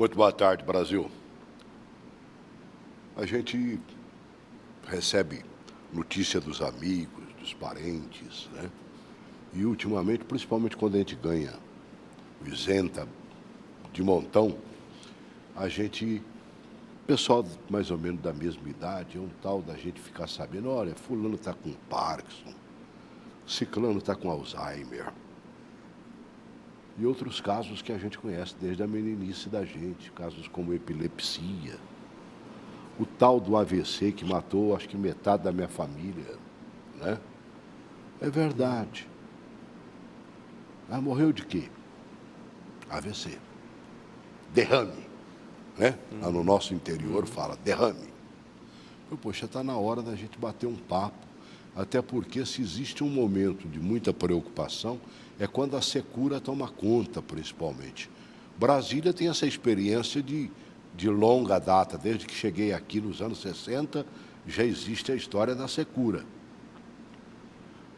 Muito boa tarde, Brasil. A gente recebe notícia dos amigos, dos parentes, né? E ultimamente, principalmente quando a gente ganha isenta de montão, a gente, pessoal mais ou menos da mesma idade, é um tal da gente ficar sabendo, olha, fulano está com Parkinson, ciclano está com Alzheimer. E outros casos que a gente conhece desde a meninice da gente, casos como epilepsia, o tal do AVC que matou, acho que metade da minha família, né? É verdade. Mas morreu de quê? AVC. Derrame, né? Lá no nosso interior fala derrame. Poxa, está na hora da gente bater um papo, até porque se existe um momento de muita preocupação, é quando a secura toma conta, principalmente. Brasília tem essa experiência de longa data, desde que cheguei aqui nos anos 60, já existe a história da secura.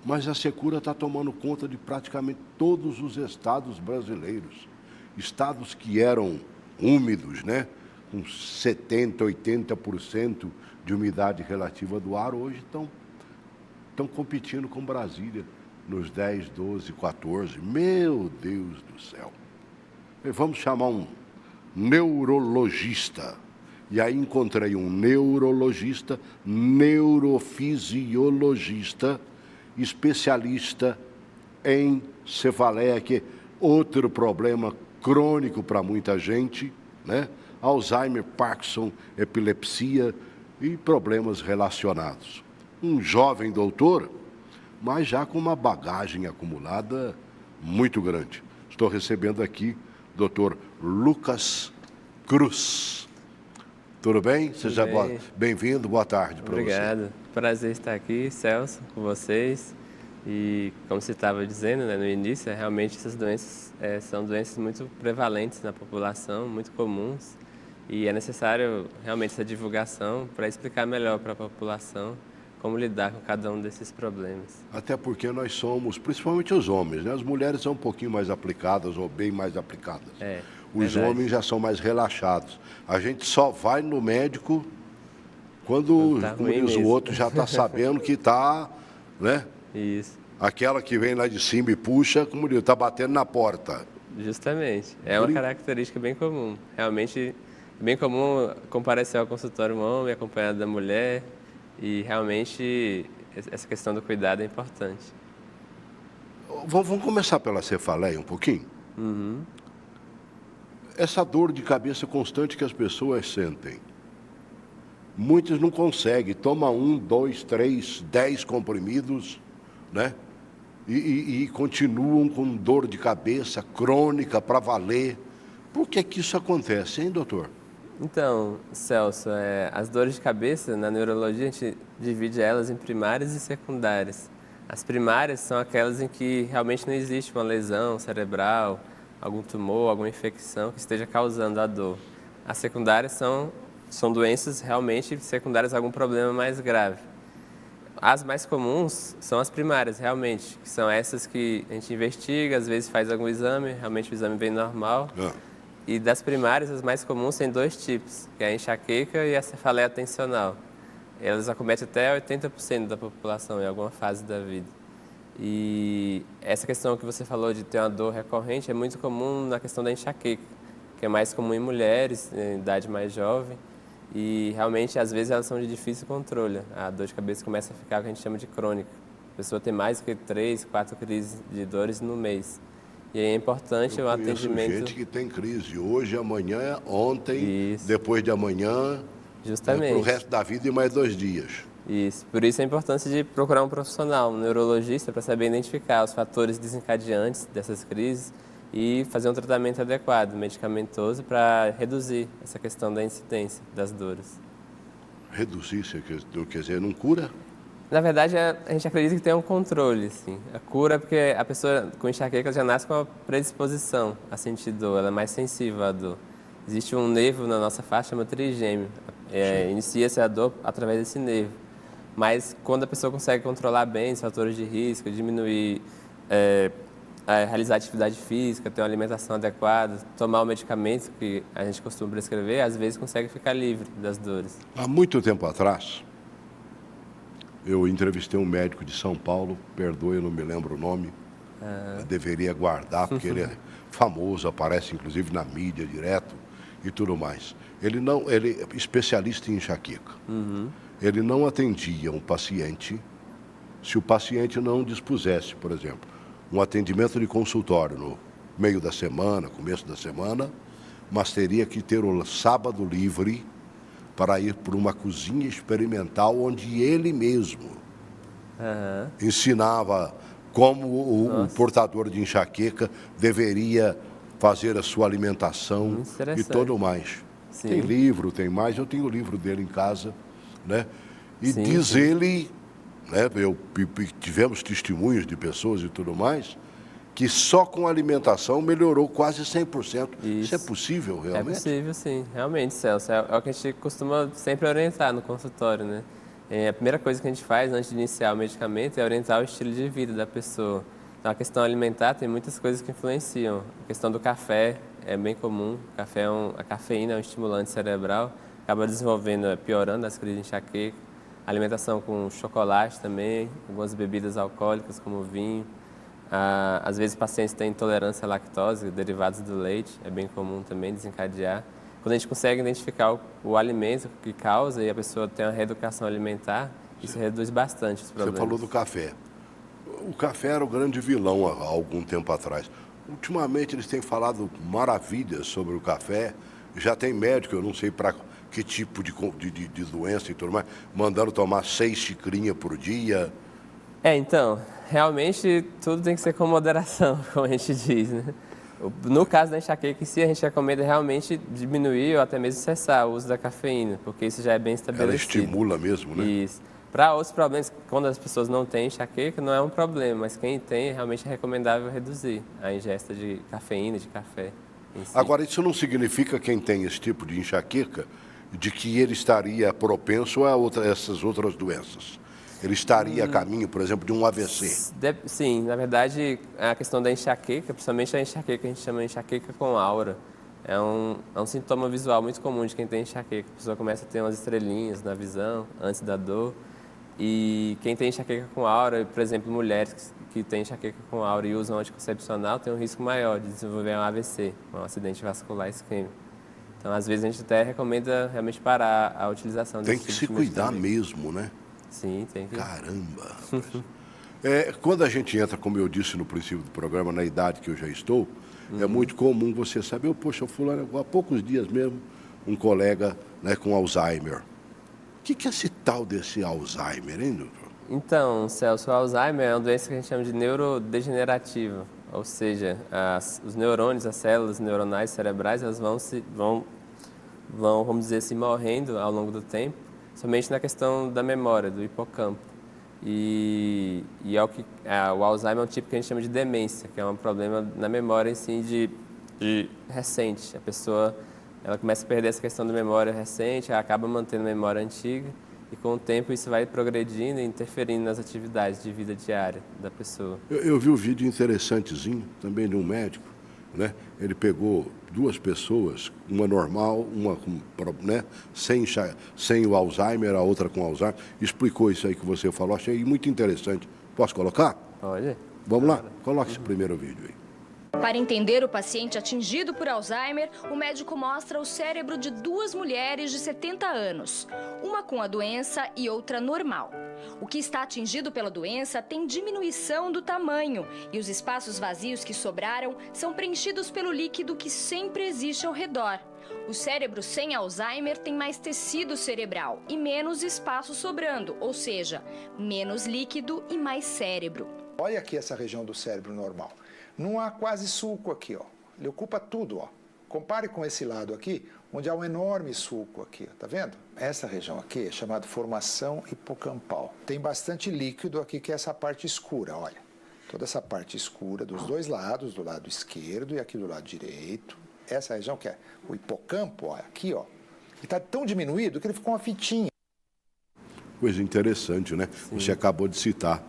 Mas a secura está tomando conta de praticamente todos os estados brasileiros. Estados que eram úmidos, né? Com 70%, 80% de umidade relativa do ar, hoje estão competindo com Brasília nos 10, 12, 14. Meu Deus do céu. E vamos chamar um neurologista. E aí encontrei um neurologista, neurofisiologista, especialista em cefaleia, que é outro problema crônico para muita gente, né? Alzheimer, Parkinson, epilepsia e problemas relacionados. Um jovem doutor, mas já com uma bagagem acumulada muito grande. Estou recebendo aqui o Dr. Lucas Cruz. Tudo bem? Seja bem-vindo, boa tarde para você. Obrigado. Prazer estar aqui, Celso, com vocês. E como você estava dizendo, né, no início, realmente essas doenças são doenças muito prevalentes na população, muito comuns. E é necessário realmente essa divulgação para explicar melhor para a população como lidar com cada um desses problemas. Até porque nós somos, principalmente os homens, né? As mulheres são um pouquinho mais aplicadas ou bem mais aplicadas. Os verdade. homens já são mais relaxados. A gente só vai no médico quando, como diz o outro, já está sabendo que está, né? Isso. Aquela que vem lá de cima e puxa, como diz, está batendo na porta. Justamente. É uma característica bem comum. Realmente, bem comum comparecer ao consultório um homem acompanhado da mulher. E realmente essa questão do cuidado é importante. Vamos começar pela cefaleia um pouquinho? Essa dor de cabeça constante que as pessoas sentem. Muitos não conseguem, toma 1, 2, 3, 10 comprimidos, né? E continuam com dor de cabeça crônica para valer. Por que isso acontece, hein, doutor? Então, Celso, as dores de cabeça, na neurologia, a gente divide elas em primárias e secundárias. As primárias são aquelas em que realmente não existe uma lesão cerebral, algum tumor, alguma infecção que esteja causando a dor. As secundárias são doenças realmente secundárias a algum problema mais grave. As mais comuns são as primárias, realmente, que são essas que a gente investiga, às vezes faz algum exame, realmente o exame vem normal. E das primárias, as mais comuns têm 2 tipos, que é a enxaqueca e a cefaleia tensional. Elas acometem até 80% da população em alguma fase da vida. E essa questão que você falou de ter uma dor recorrente é muito comum na questão da enxaqueca, que é mais comum em mulheres, em idade mais jovem. E realmente, às vezes, elas são de difícil controle. A dor de cabeça começa a ficar o que a gente chama de crônica. A pessoa tem mais do que 3, 4 crises de dores no mês. E aí é importante o atendimento. Tem gente que tem crise hoje, amanhã, ontem, depois de amanhã, justamente, para o resto da vida e mais 2 dias. Isso. Por isso a importância de procurar um profissional, um neurologista, para saber identificar os fatores desencadeantes dessas crises e fazer um tratamento adequado, medicamentoso, para reduzir essa questão da incidência das dores. Reduzir, quer dizer, não cura? Na verdade, a gente acredita que tem um controle, assim. A cura é porque a pessoa com enxaqueca já nasce com uma predisposição a sentir dor, ela é mais sensível à dor. Existe um nervo na nossa faixa, chama trigêmeo. Inicia-se a dor através desse nervo. Mas quando a pessoa consegue controlar bem os fatores de risco, diminuir realizar atividade física, ter uma alimentação adequada, tomar o medicamento que a gente costuma prescrever, às vezes consegue ficar livre das dores. Há muito tempo atrás, eu entrevistei um médico de São Paulo, perdoe, eu não me lembro o nome, eu deveria guardar, porque ele é famoso, aparece inclusive na mídia direto e tudo mais. Ele é especialista em enxaqueca. Ele não atendia um paciente se o paciente não dispusesse, por exemplo, um atendimento de consultório no meio da semana, começo da semana, mas teria que ter o sábado livre para ir para uma cozinha experimental onde ele mesmo ensinava como o portador de enxaqueca deveria fazer a sua alimentação e tudo mais. Sim. Tem livro, tem mais, eu tenho o livro dele em casa, né? E Sim, diz sim. ele, né, tivemos testemunhos de pessoas e tudo mais, que só com a alimentação melhorou quase 100%. Isso é possível, É realmente? possível, sim. Realmente, Celso. É o que a gente costuma sempre orientar no consultório, né? A primeira coisa que a gente faz antes de iniciar o medicamento é orientar o estilo de vida da pessoa. Então, a questão alimentar tem muitas coisas que influenciam. A questão do café é bem comum. A cafeína é um estimulante cerebral, acaba desenvolvendo, piorando as crises de enxaqueca. Alimentação com chocolate também, algumas bebidas alcoólicas como vinho. Às vezes pacientes têm intolerância à lactose, derivados do leite, é bem comum também desencadear. Quando a gente consegue identificar o alimento que causa e a pessoa tem uma reeducação alimentar, isso reduz bastante os problemas. Você falou do café. O café era o grande vilão há algum tempo atrás. Ultimamente eles têm falado maravilhas sobre o café. Já tem médico, eu não sei para que tipo de doença e tudo mais, mandando tomar 6 xicrinhas por dia. Então, realmente tudo tem que ser com moderação, como a gente diz, né? No caso da enxaqueca em si, a gente recomenda realmente diminuir ou até mesmo cessar o uso da cafeína, porque isso já é bem estabelecido. Ela estimula mesmo, né? Isso. Para outros problemas, quando as pessoas não têm enxaqueca, não é um problema, mas quem tem, realmente é recomendável reduzir a ingesta de cafeína, de café em si. Agora, isso não significa quem tem esse tipo de enxaqueca de que ele estaria propenso a essas outras doenças. Ele estaria a caminho, por exemplo, de um AVC. Sim, na verdade, a questão da enxaqueca, principalmente a enxaqueca que a gente chama de enxaqueca com aura, é um sintoma visual muito comum de quem tem enxaqueca. A pessoa começa a ter umas estrelinhas na visão antes da dor. E quem tem enxaqueca com aura, por exemplo, mulheres que têm enxaqueca com aura e usam anticoncepcional, tem um risco maior de desenvolver um AVC, um acidente vascular isquêmico. Então, às vezes, a gente até recomenda realmente parar a utilização desse Tem que se cuidar mesmo, né? Sim, tem que. Caramba! Quando a gente entra, como eu disse no princípio do programa, na idade que eu já estou, é muito comum você saber, poxa, fulano, há poucos dias mesmo, um colega, né, com Alzheimer. O que é esse tal desse Alzheimer, hein, doutor? Então, Celso, o Alzheimer é uma doença que a gente chama de neurodegenerativa, ou seja, os neurônios, as células neuronais cerebrais, elas vão, vamos dizer assim, morrendo ao longo do tempo, somente na questão da memória, do hipocampo. E o Alzheimer é um tipo que a gente chama de demência, que é um problema na memória assim, de recente. A pessoa ela começa a perder essa questão da memória recente, ela acaba mantendo a memória antiga, e com o tempo isso vai progredindo e interferindo nas atividades de vida diária da pessoa. Eu vi um vídeo interessantezinho, também de um médico, né? Ele pegou 2 pessoas, uma normal, uma com, né, sem o Alzheimer, a outra com Alzheimer, explicou isso aí que você falou, achei muito interessante. Posso colocar? Pode? Vamos lá? Coloque esse primeiro vídeo aí. Para entender o paciente atingido por Alzheimer, o médico mostra o cérebro de 2 mulheres de 70 anos, uma com a doença e outra normal. O que está atingido pela doença tem diminuição do tamanho e os espaços vazios que sobraram são preenchidos pelo líquido que sempre existe ao redor. O cérebro sem Alzheimer tem mais tecido cerebral e menos espaço sobrando, ou seja, menos líquido e mais cérebro. Olha aqui essa região do cérebro normal. Não há quase sulco aqui, ó. Ele ocupa tudo, ó. Compare com esse lado aqui, onde há um enorme sulco aqui, tá vendo? Essa região aqui é chamada formação hipocampal. Tem bastante líquido aqui, que é essa parte escura, olha. Toda essa parte escura dos 2 lados, do lado esquerdo e aqui do lado direito. Essa região que é o hipocampo, ó, aqui, ó. Ele está tão diminuído que ele ficou uma fitinha. Coisa interessante, né? Sim. Você acabou de citar.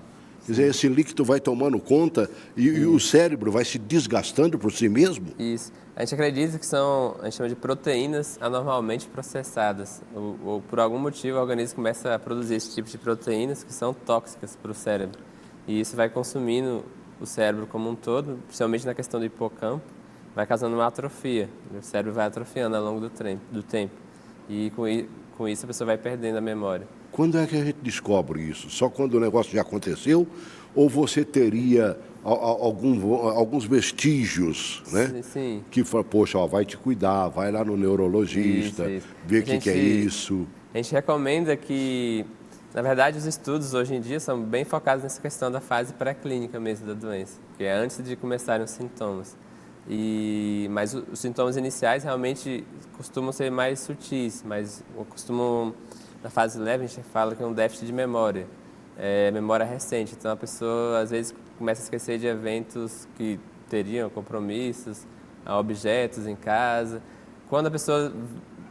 Quer dizer, esse líquido vai tomando conta e o cérebro vai se desgastando por si mesmo? Isso. A gente acredita que a gente chama de proteínas anormalmente processadas. Ou por algum motivo o organismo começa a produzir esse tipo de proteínas que são tóxicas para o cérebro. E isso vai consumindo o cérebro como um todo, principalmente na questão do hipocampo, vai causando uma atrofia. O cérebro vai atrofiando ao longo do tempo. E com isso a pessoa vai perdendo a memória. Quando é que a gente descobre isso? Só quando o negócio já aconteceu? Ou você teria alguns vestígios, né? Sim. Que fala, poxa, ó, vai te cuidar, vai lá no neurologista, Isso. ver o que é isso. A gente recomenda que, na verdade, os estudos hoje em dia são bem focados nessa questão da fase pré-clínica mesmo da doença, que é antes de começarem os sintomas. Mas os sintomas iniciais realmente costumam ser mais sutis, na fase leve, a gente fala que é um déficit de memória, memória recente. Então, a pessoa, às vezes, começa a esquecer de eventos que teriam compromissos, objetos em casa. Quando a pessoa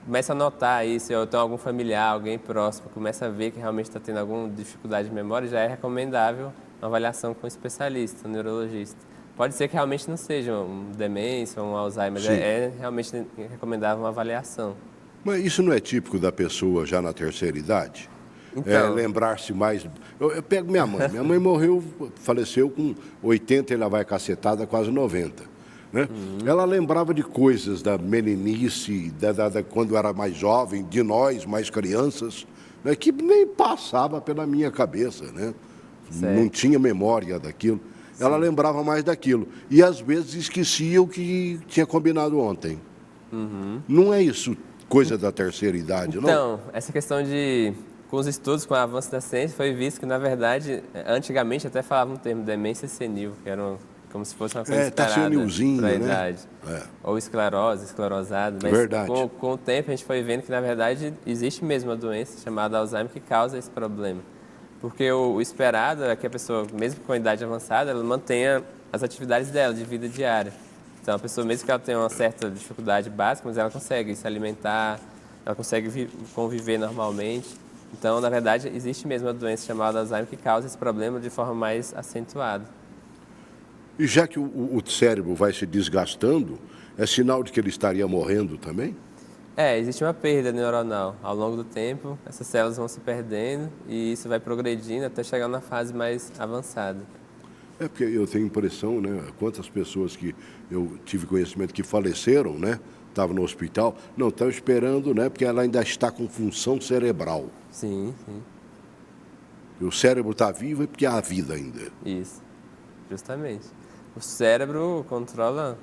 começa a notar isso, ou tem algum familiar, alguém próximo, começa a ver que realmente está tendo alguma dificuldade de memória, já é recomendável uma avaliação com um especialista, um neurologista. Pode ser que realmente não seja uma demência ou um Alzheimer, mas é realmente recomendável uma avaliação. Mas isso não é típico da pessoa já na terceira idade? Então, Lembrar-se mais... Eu pego minha mãe. Minha mãe faleceu com 80, ela vai cacetada, quase 90. Né? Ela lembrava de coisas da meninice, quando era mais jovem, de nós, mais crianças, né? Que nem passava pela minha cabeça. Né? Não tinha memória daquilo. Sim. Ela lembrava mais daquilo. E, às vezes, esquecia o que tinha combinado ontem. Não é isso coisa da terceira idade, não? Então, essa questão com os estudos, com o avanço da ciência, foi visto que, na verdade, antigamente até falavam um termo demência senil, que era como se fosse uma coisa esperada para a idade. Ou esclerosado. Mas verdade. Com o tempo a gente foi vendo que, na verdade, existe mesmo uma doença chamada Alzheimer que causa esse problema. Porque o esperado é que a pessoa, mesmo com a idade avançada, ela mantenha as atividades dela, de vida diária. Então, a pessoa, mesmo que ela tenha uma certa dificuldade básica, mas ela consegue se alimentar, ela consegue conviver normalmente. Então, na verdade, existe mesmo uma doença chamada Alzheimer que causa esse problema de forma mais acentuada. E já que o cérebro vai se desgastando, é sinal de que ele estaria morrendo também? Existe uma perda neuronal. Ao longo do tempo, essas células vão se perdendo e isso vai progredindo até chegar na fase mais avançada. Porque eu tenho impressão, né? Quantas pessoas que eu tive conhecimento que faleceram, né? Estavam no hospital, não estão esperando, né? Porque ela ainda está com função cerebral. Sim. E o cérebro está vivo é porque há vida ainda. Isso, justamente. O cérebro controla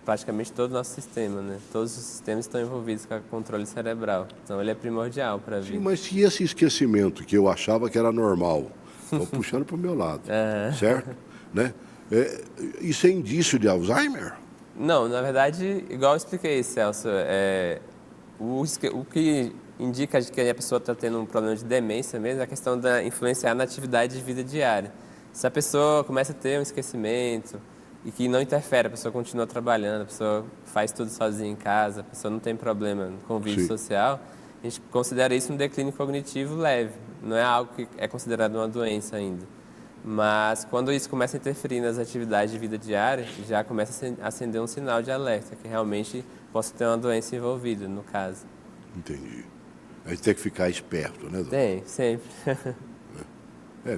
praticamente todo o nosso sistema, né? Todos os sistemas estão envolvidos com o controle cerebral. Então, ele é primordial para a vida. Sim, mas se esse esquecimento que eu achava que era normal, estou puxando para o meu lado, certo? Né? Isso é indício de Alzheimer? Não, na verdade, igual eu expliquei, Celso, o que indica que a pessoa está tendo um problema de demência mesmo é a questão da influenciar na atividade de vida diária. Se a pessoa começa a ter um esquecimento e que não interfere, a pessoa continua trabalhando, a pessoa faz tudo sozinha em casa, a pessoa não tem problema no convívio social, a gente considera isso um declínio cognitivo leve, não é algo que é considerado uma doença ainda. Mas quando isso começa a interferir nas atividades de vida diária, já começa a acender um sinal de alerta, que realmente possa ter uma doença envolvida, no caso. Entendi. A gente tem que ficar esperto, né, doutor? Tem, sempre.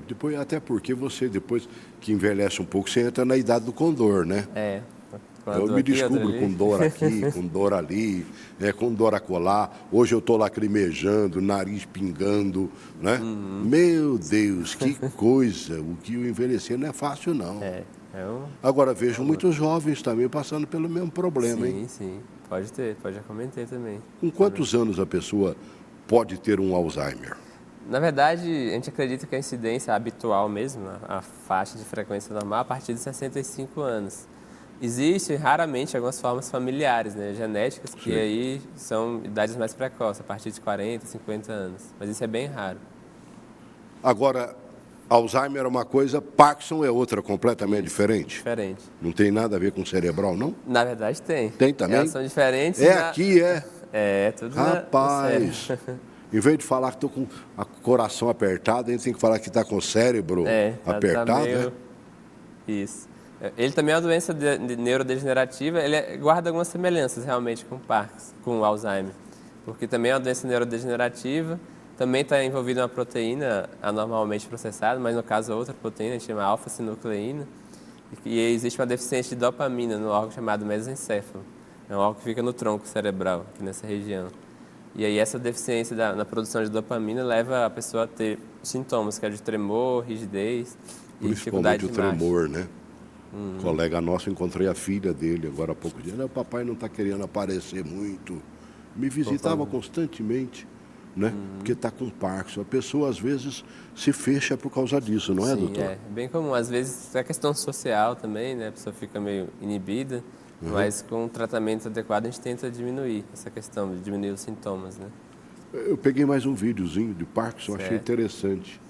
Depois, até porque você, depois que envelhece um pouco, você entra na idade do condor, né? Eu me descubro com dor aqui, com dor ali, com dor acolá. Hoje eu estou lacrimejando, nariz pingando, né? Meu Deus, que coisa! O que o envelhecer não é fácil, não. Agora, vejo muitos jovens também passando pelo mesmo problema, hein? Sim. Pode acometer também. Com quantos anos a pessoa pode ter um Alzheimer? Na verdade, a gente acredita que a incidência habitual mesmo, a faixa de frequência normal, a partir de 65 anos. Existem raramente algumas formas familiares, né, genéticas, que aí são idades mais precoces, a partir de 40, 50 anos. Mas isso é bem raro. Agora, Alzheimer é uma coisa, Parkinson é outra, completamente diferente? Diferente. Não tem nada a ver com cerebral, não? Na verdade, tem. Tem também? Elas são diferentes. Aqui, É, tudo Rapaz, Em vez de falar que estou com o coração apertado, a gente tem que falar que está com o cérebro apertado, tá meio... Isso. Ele também é uma doença neurodegenerativa, guarda algumas semelhanças realmente com Parkinson, com Alzheimer, porque também é uma doença neurodegenerativa, também está envolvida uma proteína anormalmente processada, mas no caso outra proteína, chama alfa-sinucleína, e existe uma deficiência de dopamina no órgão chamado mesencéfalo. É um órgão que fica no tronco cerebral, aqui nessa região. E aí essa deficiência na produção de dopamina leva a pessoa a ter sintomas, que é de tremor, rigidez e dificuldade de Principalmente o tremor, né? Uhum. Um colega nosso, encontrei a filha dele agora há pouco dia. O papai não está querendo aparecer muito. Me visitava constantemente, né? Porque está com Parkinson. A pessoa, às vezes, se fecha por causa disso, não é, Sim, doutor? é bem comum. Às vezes é questão social também, né? A pessoa fica meio inibida, mas com um tratamento adequado a gente tenta diminuir essa questão, de diminuir os sintomas, né? Eu peguei mais um videozinho de Parkinson, achei interessante.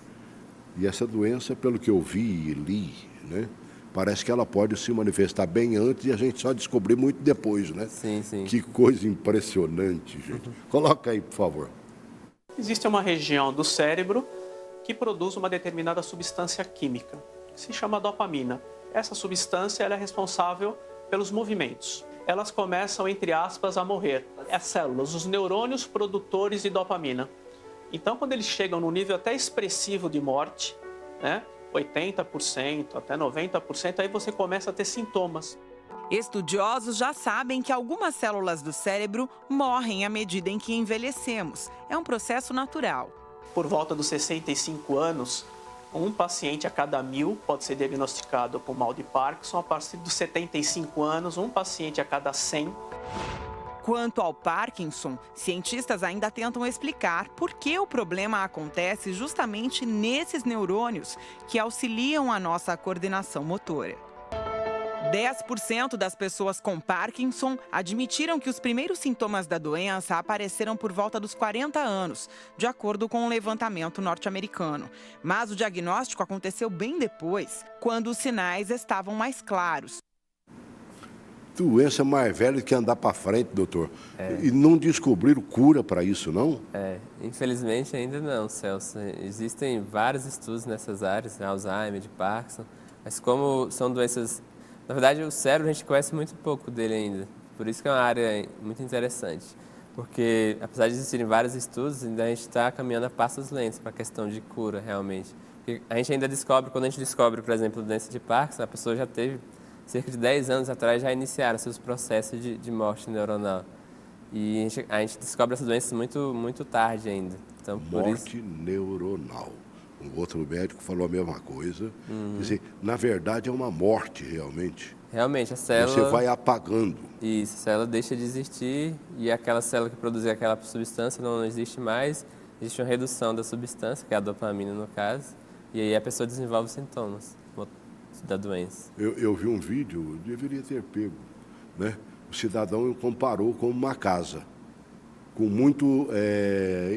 E essa doença, pelo que eu vi e li, né? Parece que ela pode se manifestar bem antes e a gente só descobrir muito depois, né? Sim, sim. Que coisa impressionante, gente. Coloca aí, por favor. Existe uma região do cérebro que produz uma determinada substância química, que se chama dopamina. Essa substância ela é responsável pelos movimentos. Elas começam, entre aspas, a morrer. As células, os neurônios produtores de dopamina. Então, quando eles chegam no nível até expressivo de morte, né? 80%, até 90%, aí você começa a ter sintomas. Estudiosos já sabem que algumas células do cérebro morrem à medida em que envelhecemos. É um processo natural. Por volta dos 65 anos, um paciente a cada 1000 pode ser diagnosticado com mal de Parkinson. A partir dos 75 anos, um paciente a cada 100. Quanto ao Parkinson, cientistas ainda tentam explicar por que o problema acontece justamente nesses neurônios que auxiliam a nossa coordenação motora. 10% das pessoas com Parkinson admitiram que os primeiros sintomas da doença apareceram por volta dos 40 anos, de acordo com um levantamento norte-americano. Mas o diagnóstico aconteceu bem depois, quando os sinais estavam mais claros. Doença mais velha que andar para frente, doutor. E não descobriram cura para isso, não? Infelizmente ainda não, Celso. Existem vários estudos nessas áreas, né? Alzheimer, de Parkinson, mas como são doenças... Na verdade, o cérebro a gente conhece muito pouco dele ainda, por isso que é uma área muito interessante. Porque, apesar de existirem vários estudos, ainda a gente está caminhando a passos lentos para a questão de cura, realmente. Porque a gente ainda descobre, quando a gente descobre, por exemplo, a doença de Parkinson, a pessoa já teve... cerca de 10 anos atrás já iniciaram seus processos de morte neuronal. E a gente descobre essas doenças muito tarde ainda. Então, morte neuronal. Um outro médico falou a mesma coisa. Dizer, na verdade, é uma morte, realmente. Realmente, a célula... Você vai apagando. Isso, a célula deixa de existir e aquela célula que produzia aquela substância não existe mais. Existe uma redução da substância, que é a dopamina no caso, e aí a pessoa desenvolve sintomas da doença. Eu vi um vídeo, deveria ter pego, né? O cidadão comparou com uma casa, com muito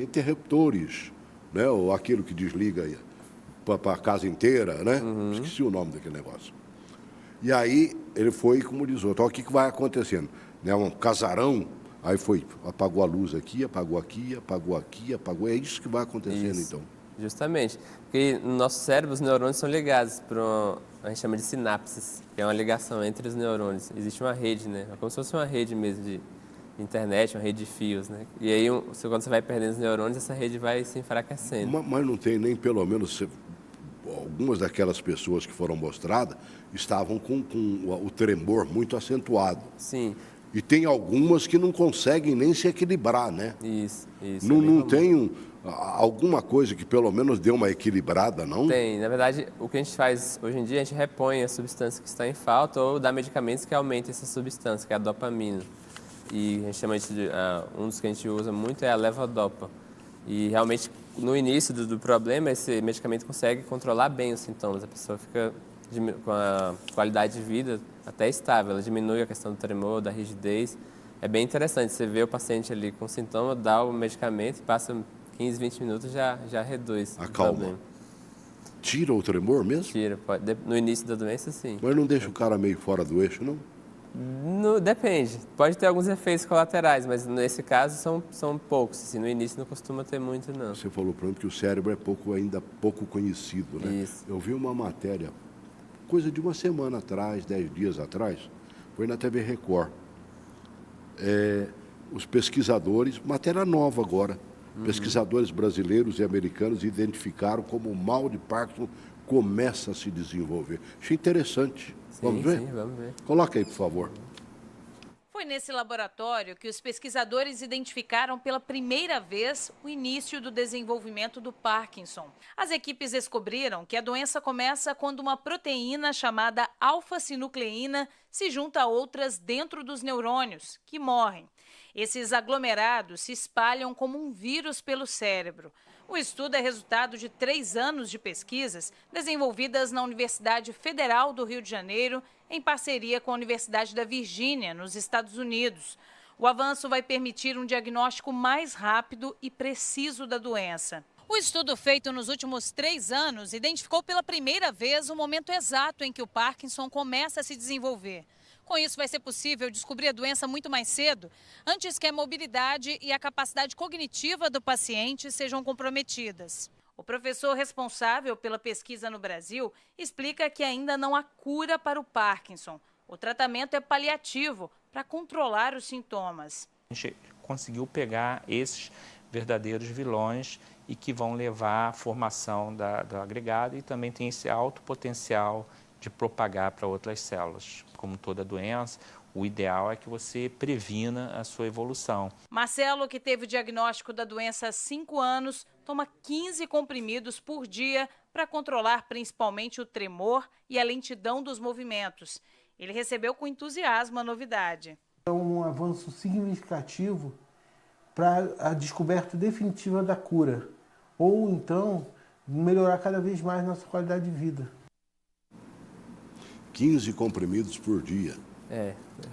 interruptores, né? Ou aquilo que desliga para a casa inteira, né? Esqueci o nome daquele negócio. E aí ele foi como diz outro, o que vai acontecendo? Né? Um casarão, aí foi, apagou a luz aqui, apagou aqui, apagou aqui, apagou, é isso que vai acontecendo então. Justamente, porque no nosso cérebro os neurônios são ligados para a gente chama de sinapses, que é uma ligação entre os neurônios. Existe uma rede, né? É como se fosse uma rede mesmo de internet, uma rede de fios, né? E aí, quando você vai perdendo os neurônios, essa rede vai se enfraquecendo. Mas não tem nem, pelo menos, algumas daquelas pessoas que foram mostradas estavam com o tremor muito acentuado. Sim. E tem algumas que não conseguem nem se equilibrar, né? Isso. Não tem alguma coisa que pelo menos dê uma equilibrada, não? Tem. Na verdade, o que a gente faz hoje em dia, a gente repõe a substância que está em falta ou dá medicamentos que aumentem essa substância, que é a dopamina. E a gente chama isso de... um dos que a gente usa muito é a levodopa. E realmente, no início do problema, esse medicamento consegue controlar bem os sintomas. A pessoa fica com a qualidade de vida até estável. Ela diminui a questão do tremor, da rigidez. É bem interessante. Você vê o paciente ali com sintoma, dá o medicamento e passa 15, 20 minutos já reduz o problema. Tira o tremor mesmo? Tira, pode. No início da doença, sim. Mas não deixa o cara meio fora do eixo, não? Depende. Pode ter alguns efeitos colaterais, mas nesse caso são poucos. Assim, no início não costuma ter muito, não. Você falou, por exemplo, que o cérebro é ainda pouco conhecido, né? Isso. Eu vi uma matéria, coisa de uma semana atrás, 10 dias atrás, foi na TV Record. Os pesquisadores, matéria nova agora, pesquisadores brasileiros e americanos identificaram como o mal de Parkinson começa a se desenvolver. Achei interessante. Vamos ver? Sim, vamos ver. Coloca aí, por favor. Foi nesse laboratório que os pesquisadores identificaram pela primeira vez o início do desenvolvimento do Parkinson. As equipes descobriram que a doença começa quando uma proteína chamada alfa-sinucleína se junta a outras dentro dos neurônios, que morrem. Esses aglomerados se espalham como um vírus pelo cérebro. O estudo é resultado de 3 anos de pesquisas desenvolvidas na Universidade Federal do Rio de Janeiro, em parceria com a Universidade da Virgínia, nos Estados Unidos. O avanço vai permitir um diagnóstico mais rápido e preciso da doença. O estudo feito nos últimos 3 anos identificou pela primeira vez o momento exato em que o Parkinson começa a se desenvolver. Com isso, vai ser possível descobrir a doença muito mais cedo, antes que a mobilidade e a capacidade cognitiva do paciente sejam comprometidas. O professor responsável pela pesquisa no Brasil explica que ainda não há cura para o Parkinson. O tratamento é paliativo para controlar os sintomas. A gente conseguiu pegar esses verdadeiros vilões e que vão levar à formação do agregado e também tem esse alto potencial de propagar para outras células. Como toda doença, o ideal é que você previna a sua evolução. Marcelo, que teve o diagnóstico da doença há 5 anos, toma 15 comprimidos por dia para controlar principalmente o tremor e a lentidão dos movimentos. Ele recebeu com entusiasmo a novidade. É um avanço significativo para a descoberta definitiva da cura, ou então melhorar cada vez mais nossa qualidade de vida. 15 comprimidos por dia.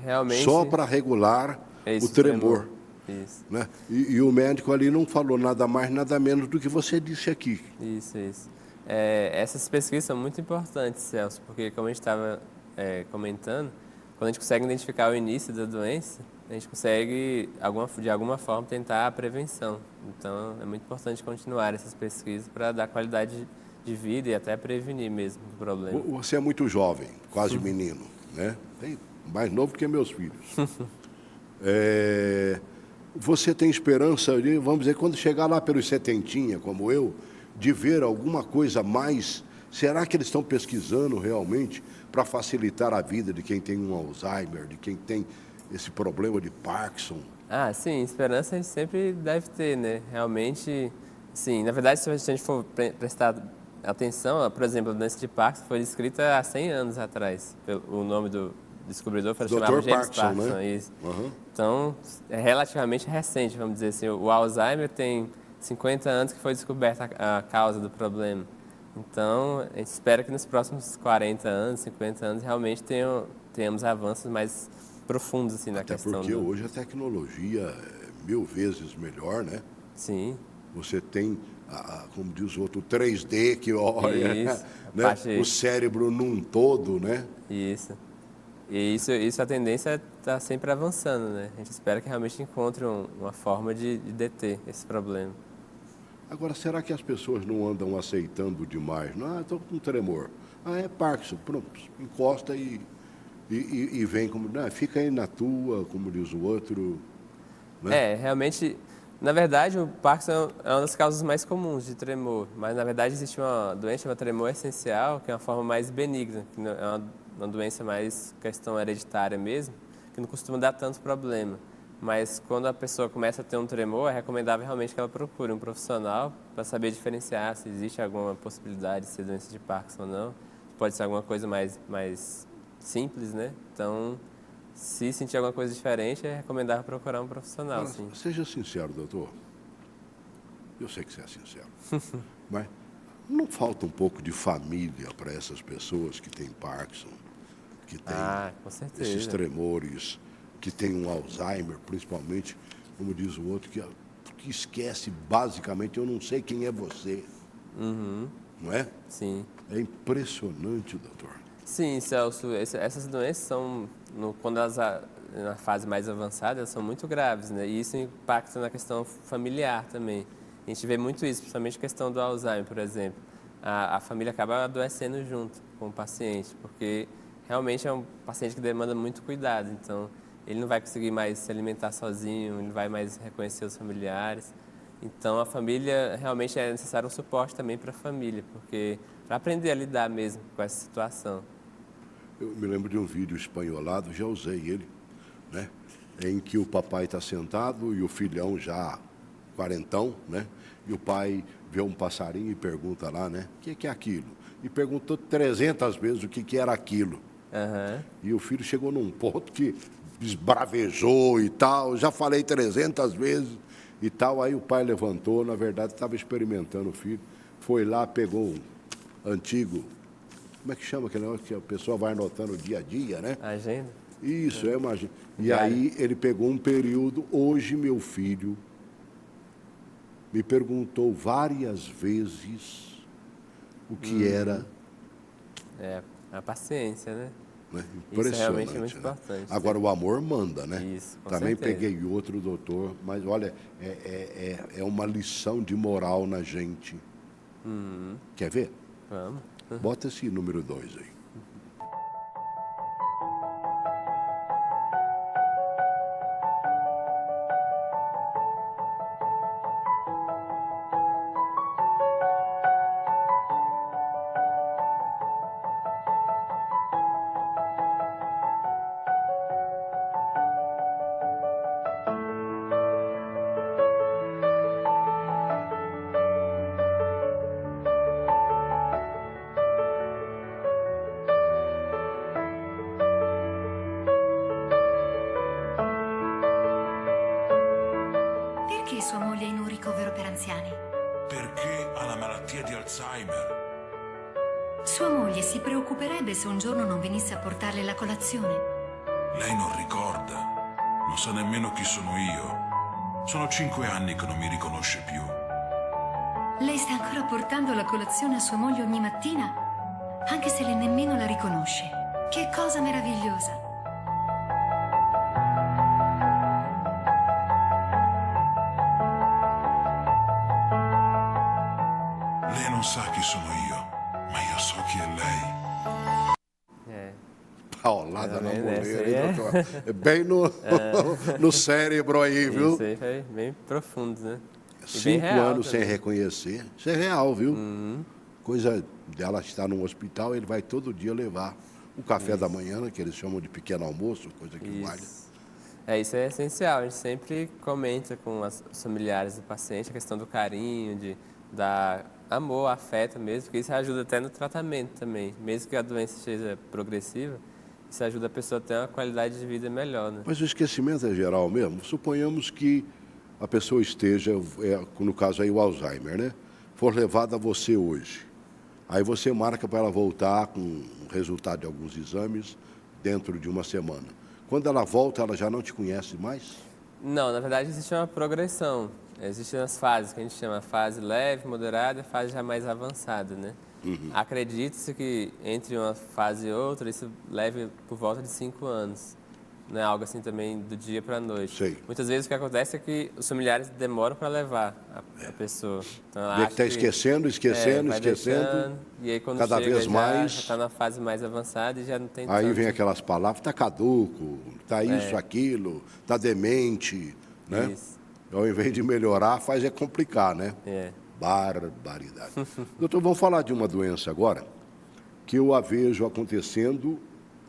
Realmente... Só para regular o tremor. Isso. Né? E o médico ali não falou nada mais, nada menos do que você disse aqui. Isso. Essas pesquisas são muito importantes, Celso, porque como a gente estava comentando, quando a gente consegue identificar o início da doença, a gente consegue, de alguma forma, tentar a prevenção. Então, é muito importante continuar essas pesquisas para dar qualidade de vida e até prevenir mesmo o problema. Você é muito jovem, quase menino, né? Mais novo que meus filhos. Você tem esperança, vamos dizer, quando chegar lá pelos 70, como eu, de ver alguma coisa mais? Será que eles estão pesquisando realmente para facilitar a vida de quem tem um Alzheimer, de quem tem esse problema de Parkinson? Sim, esperança a gente sempre deve ter, né? Realmente, sim. Na verdade, se a gente for prestar atenção, por exemplo, a doença de Parkinson foi descrita há 100 anos atrás. O nome do descobridor foi chamado James Parkinson. Né? Isso. Uhum. Então, é relativamente recente, vamos dizer assim. O Alzheimer tem 50 anos que foi descoberta a causa do problema. Então, a gente espera que nos próximos 40 anos, 50 anos, realmente tenhamos avanços mais profundos assim, na questão. Até porque hoje a tecnologia é 1000 vezes melhor, né? Sim. Você tem, como diz o outro, 3D que olha, né? O cérebro num todo, né? Isso. E isso a tendência está sempre avançando, né? A gente espera que realmente encontre uma forma de deter esse problema. Agora, será que as pessoas não andam aceitando demais? Não, estou com tremor. É Parkinson, pronto, encosta e vem como... Não, fica aí na tua, como diz o outro. Né? Realmente, na verdade, o Parkinson é uma das causas mais comuns de tremor. Mas, na verdade, existe uma doença chamada tremor essencial, que é uma forma mais benigna, que é uma doença mais questão hereditária mesmo, que não costuma dar tanto problema. Mas quando a pessoa começa a ter um tremor, é recomendável realmente que ela procure um profissional para saber diferenciar se existe alguma possibilidade de ser doença de Parkinson ou não. Pode ser alguma coisa mais simples, né? Então, se sentir alguma coisa diferente, é recomendável procurar um profissional. Mas, sim. Seja sincero, doutor. Eu sei que você é sincero. Mas não falta um pouco de família para essas pessoas que têm Parkinson, que têm com certeza. esses tremores, que tem um Alzheimer, principalmente, como diz o outro, que esquece basicamente, eu não sei quem é você. Uhum. Não é? Sim. É impressionante, doutor. Sim, Celso, essas doenças são, quando elas na fase mais avançada, elas são muito graves, né? E isso impacta na questão familiar também. A gente vê muito isso, principalmente a questão do Alzheimer, por exemplo. A família acaba adoecendo junto com o paciente, porque realmente é um paciente que demanda muito cuidado. Então, ele não vai conseguir mais se alimentar sozinho, ele não vai mais reconhecer os familiares. Então, a família, realmente é necessário um suporte também para a família, porque para aprender a lidar mesmo com essa situação. Eu me lembro de um vídeo espanholado, já usei ele, né? Em que o papai está sentado e o filhão já quarentão, né? E o pai vê um passarinho e pergunta lá, né? O que é aquilo? E perguntou 300 vezes o que era aquilo. Uhum. E o filho chegou num ponto que esbravejou e tal, já falei 300 vezes e tal. Aí o pai levantou, na verdade estava experimentando o filho, foi lá, pegou um antigo, como é que chama aquele negócio que a pessoa vai anotando o dia a dia, né? Agenda? Isso, imagina. E aí ele pegou um período, hoje meu filho me perguntou várias vezes o que era. É, a paciência, né? Impressionante. Isso realmente é muito importante. Agora, o amor manda, né? Isso, com Também certeza. peguei outro doutor, mas olha, é uma lição de moral na gente. Quer ver? Vamos. Bota esse número 2 aí. Perché sua moglie è in un ricovero per anziani? Perché ha la malattia di Alzheimer. Sua moglie si preoccuperebbe se un giorno non venisse a portarle la colazione. Lei non ricorda, non sa nemmeno chi sono io. Sono 5 anni che non mi riconosce più. Lei sta ancora portando la colazione a sua moglie ogni mattina, anche se lei nemmeno la riconosce. Che cosa meravigliosa! Lei non sa chi sono io, ma io so chi è lei. Paulada na Essa moleira, aí hein, doutor? É bem no cérebro aí, viu? Isso aí foi bem profundo, né? E 5 bem real anos sem também. reconhecer. Isso é real, viu? Coisa dela estar num hospital, ele vai todo dia levar o café da manhã, que eles chamam de pequeno almoço, coisa que vale. Isso é essencial. A gente sempre comenta com os familiares do paciente a questão do carinho, de dar amor, afeto mesmo, porque isso ajuda até no tratamento também. Mesmo que a doença seja progressiva, isso ajuda a pessoa a ter uma qualidade de vida melhor, né? Mas o esquecimento é geral mesmo. Suponhamos que a pessoa esteja, no caso aí o Alzheimer, né? For levada a você hoje. Aí você marca para ela voltar com o resultado de alguns exames dentro de uma semana. Quando ela volta, ela já não te conhece mais? Não, na verdade existe uma progressão. Existem as fases, que a gente chama fase leve, moderada e fase já mais avançada, né? Acredita-se que entre uma fase e outra, isso leve por volta de 5 anos. Não é algo assim também do dia para a noite. Sei. Muitas vezes o que acontece é que os familiares demoram para levar a pessoa. Então, ela Vê acha que está esquecendo, vai deixando, e aí quando cada chega, vez já mais. está na fase mais avançada e já não tem Aí tanto. vem aquelas palavras, está caduco, está isso, aquilo, está demente, né? Isso. Ao invés de melhorar, faz complicar, né? Barbaridade. Doutor, vamos falar de uma doença agora, que eu a vejo acontecendo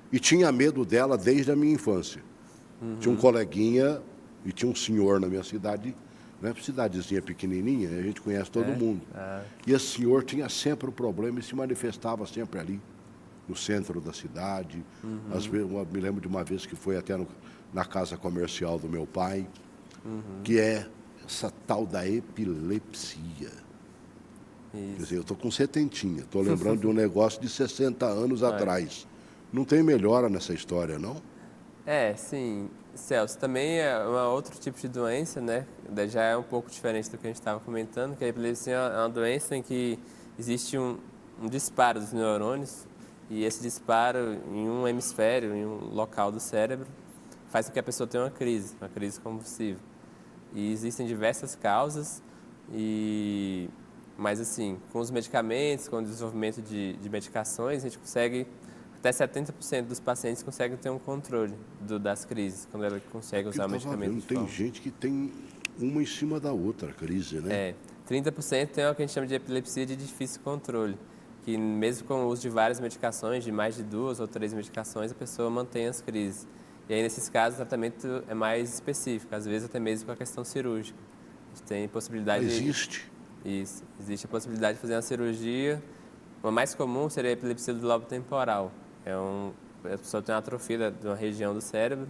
e tinha medo dela desde a minha infância. Tinha um coleguinha e tinha um senhor na minha cidade, né? Cidadezinha pequenininha, a gente conhece todo mundo. E esse senhor tinha sempre o problema e se manifestava sempre ali, no centro da cidade. Às vezes, eu me lembro de uma vez que foi até na casa comercial do meu pai, que é essa tal da epilepsia. Quer dizer, eu estou com 70, estou lembrando de um negócio de 60 anos atrás. Não tem melhora nessa história, não? Sim. Celso, também é um outro tipo de doença, né? Já é um pouco diferente do que a gente estava comentando, que a epilepsia é uma doença em que existe um disparo dos neurônios e esse disparo em um hemisfério, em um local do cérebro, faz com que a pessoa tenha uma crise convulsiva. E existem diversas causas, mas assim, com os medicamentos, com o desenvolvimento de medicações, a gente consegue, até 70% dos pacientes conseguem ter um controle das crises, quando ela consegue usar o medicamento. Tem gente que tem uma em cima da outra, a crise, né? 30% tem o que a gente chama de epilepsia de difícil controle, que mesmo com o uso de várias medicações, de mais de 2 ou 3 medicações, a pessoa mantém as crises. E aí, nesses casos, o tratamento é mais específico, às vezes até mesmo com a questão cirúrgica. A gente tem possibilidade... Existe? Isso. Existe a possibilidade de fazer uma cirurgia. A mais comum seria a epilepsia do lobo temporal. A pessoa tem uma atrofia de uma região do cérebro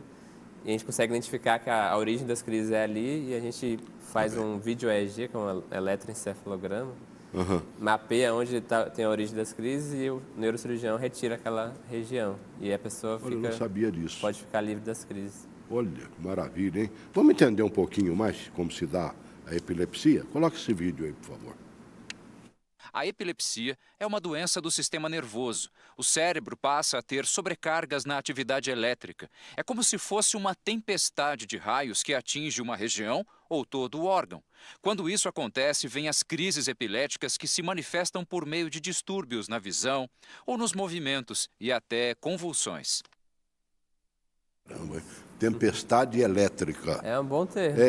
e a gente consegue identificar que a origem das crises é ali e a gente faz um vídeo EEG, que é um eletroencefalograma, mapeia onde tem a origem das crises e o neurocirurgião retira aquela região. E a pessoa Eu não sabia disso. Pode ficar livre das crises. Olha, que maravilha, hein? Vamos entender um pouquinho mais como se dá a epilepsia? Coloque esse vídeo aí, por favor. A epilepsia é uma doença do sistema nervoso. O cérebro passa a ter sobrecargas na atividade elétrica. É como se fosse uma tempestade de raios que atinge uma região ou todo o órgão. Quando isso acontece, vêm as crises epiléticas que se manifestam por meio de distúrbios na visão ou nos movimentos e até convulsões. Tempestade elétrica. É um bom termo.